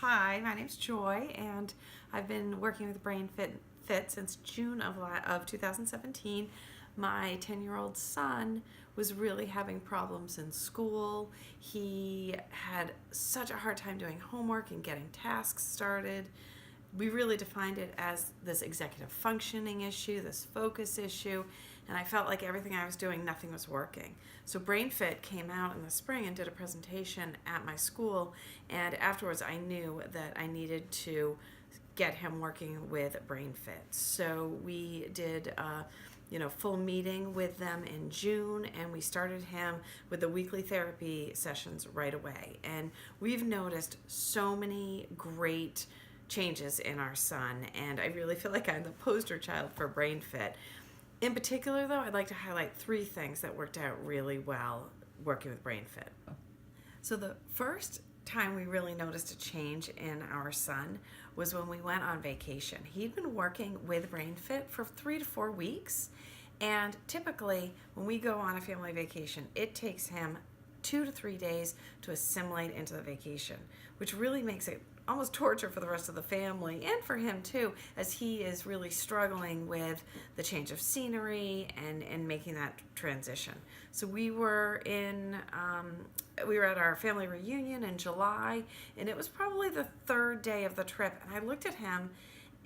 Hi, my name's Joy, and I've been working with Brain Fit since June of 2017. My 10-year-old son was really having problems in school. He had such a hard time doing homework and getting tasks started. We really defined it as this executive functioning issue, this focus issue, and I felt like everything I was doing, nothing was working. So Brain Fit came out in the spring and did a presentation at my school, and afterwards I knew that I needed to get him working with Brain Fit. So we did a full meeting with them in June, and we started him with the weekly therapy sessions right away. And we've noticed so many great changes in our son, and I really feel like I'm the poster child for Brain Fit. In particular, though, I'd like to highlight three things that worked out really well working with Brain Fit. So the first time we really noticed a change in our son was when we went on vacation. He'd been working with Brain Fit for 3 to 4 weeks, and typically when we go on a family vacation, it takes him 2 to 3 days to assimilate into the vacation, which really makes it almost torture for the rest of the family and for him too, as he is really struggling with the change of scenery and making that transition. So we were at our family reunion in July, and it was probably the third day of the trip, and I looked at him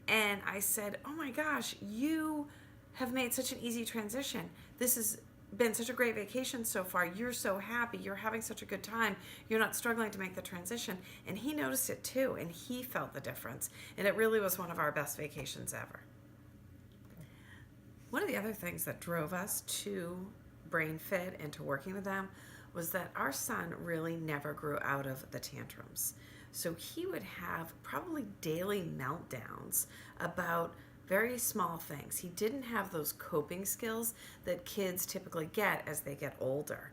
and I said, "Oh my gosh, you have made such an easy transition. This has been such a great vacation so far. You're so happy. You're having such a good time. You're not struggling to make the transition." And he noticed it too, and he felt the difference. And it really was one of our best vacations ever. One of the other things that drove us to Brain Fit and to working with them was that our son really never grew out of the tantrums. So he would have probably daily meltdowns about very small things. He didn't have those coping skills that kids typically get as they get older.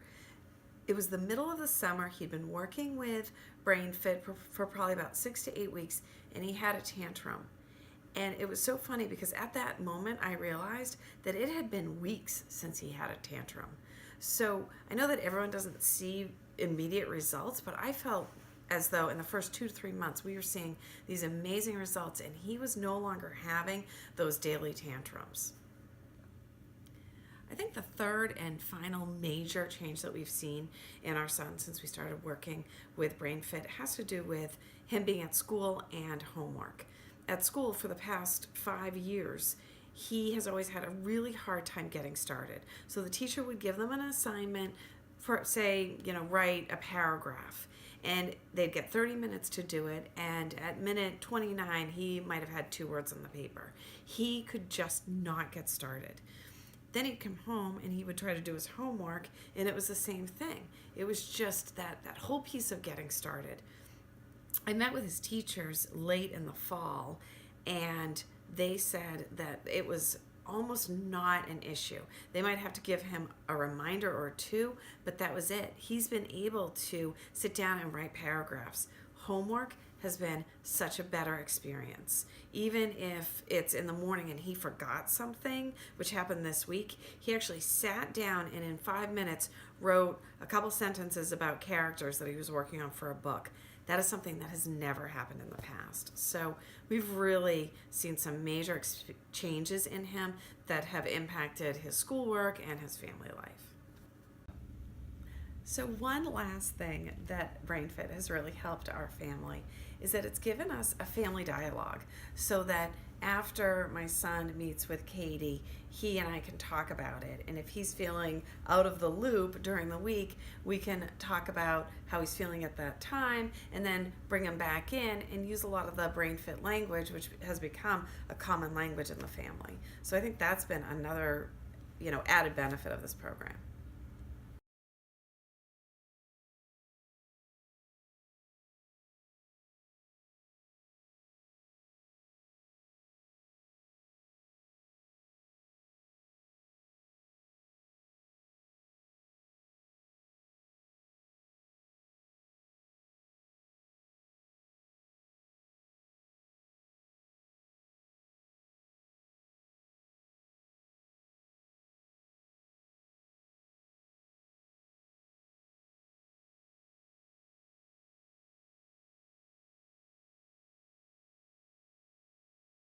It was the middle of the summer. He'd been working with Brain Fit for probably about 6 to 8 weeks, and he had a tantrum. And it was so funny because at that moment I realized that it had been weeks since he had a tantrum. So I know that everyone doesn't see immediate results, but I felt as though in the first 2 to 3 months we were seeing these amazing results, and he was no longer having those daily tantrums. I think the third and final major change that we've seen in our son since we started working with Brain Fit has to do with him being at school and homework. At school for the past 5 years, he has always had a really hard time getting started. So the teacher would give them an assignment for, say, write a paragraph, and they'd get 30 minutes to do it, and at minute 29 he might have had 2 words on the paper. He could just not get started. Then he'd come home and he would try to do his homework, and it was the same thing. It was just that whole piece of getting started. I met with his teachers late in the fall, and they said that it was almost not an issue. They might have to give him a reminder or 2, but that was it. He's been able to sit down and write paragraphs. Homework has been such a better experience. Even if it's in the morning and he forgot something, which happened this week, he actually sat down and in 5 minutes wrote a couple sentences about characters that he was working on for a book. That is something that has never happened in the past. So we've really seen some major changes in him that have impacted his schoolwork and his family life. So one last thing that Brain Fit has really helped our family is that it's given us a family dialogue, so that after my son meets with Katie, he and I can talk about it. And if he's feeling out of the loop during the week, we can talk about how he's feeling at that time and then bring him back in and use a lot of the Brain Fit language, which has become a common language in the family. So I think that's been another, added benefit of this program.